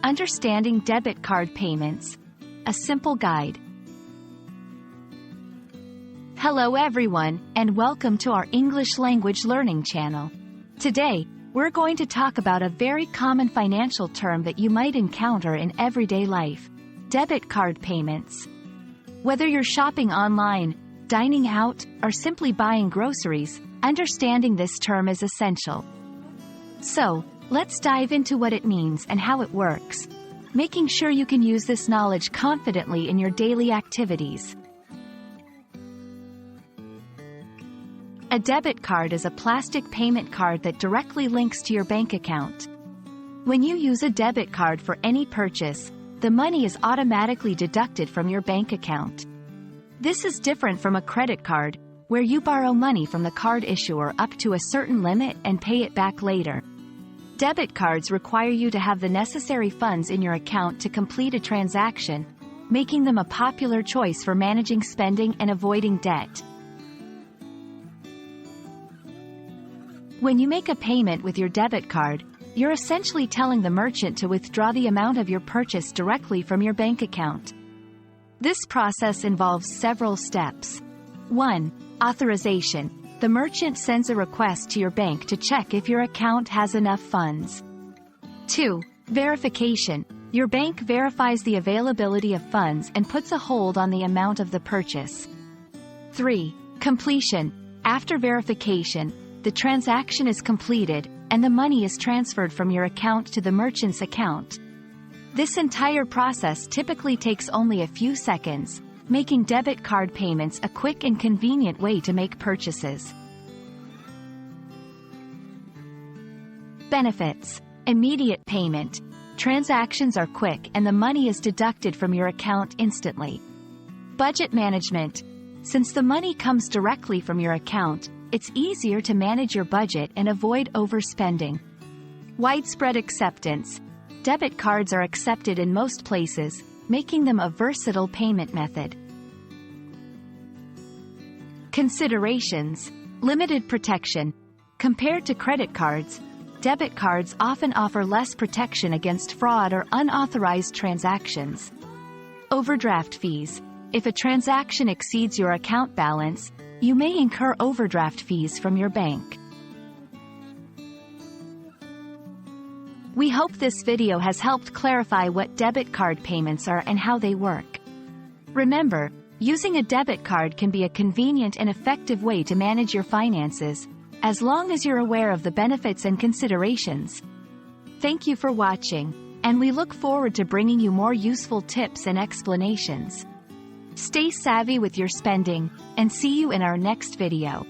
Understanding Debit Card Payments, a simple guide. Hello everyone, and welcome to our English language learning channel. Today, we're going to talk about a very common financial term that you might encounter in everyday life: debit card payments. Whether you're shopping online, dining out, or simply buying groceries, understanding this term is essential. So, let's dive into what it means and how it works, making sure you can use this knowledge confidently in your daily activities. A debit card is a plastic payment card that directly links to your bank account. When you use a debit card for any purchase, the money is automatically deducted from your bank account. This is different from a credit card, where you borrow money from the card issuer up to a certain limit and pay it back later. Debit cards require you to have the necessary funds in your account to complete a transaction, making them a popular choice for managing spending and avoiding debt. When you make a payment with your debit card, you're essentially telling the merchant to withdraw the amount of your purchase directly from your bank account. This process involves several steps. 1. Authorization. The merchant sends a request to your bank to check if your account has enough funds. 2. Verification. Your bank verifies the availability of funds and puts a hold on the amount of the purchase. 3. Completion. After verification, the transaction is completed, and the money is transferred from your account to the merchant's account. This entire process typically takes only a few seconds, making debit card payments a quick and convenient way to make purchases. Benefits. Immediate payment. Transactions are quick and the money is deducted from your account instantly. Budget management. Since the money comes directly from your account, it's easier to manage your budget and avoid overspending. Widespread acceptance. Debit cards are accepted in most places, making them a versatile payment method. Considerations. Limited protection. Compared to credit cards, debit cards often offer less protection against fraud or unauthorized transactions. Overdraft fees. If a transaction exceeds your account balance, you may incur overdraft fees from your bank. We hope this video has helped clarify what debit card payments are and how they work. Remember, using a debit card can be a convenient and effective way to manage your finances, as long as you're aware of the benefits and considerations. Thank you for watching, and we look forward to bringing you more useful tips and explanations. Stay savvy with your spending, and see you in our next video.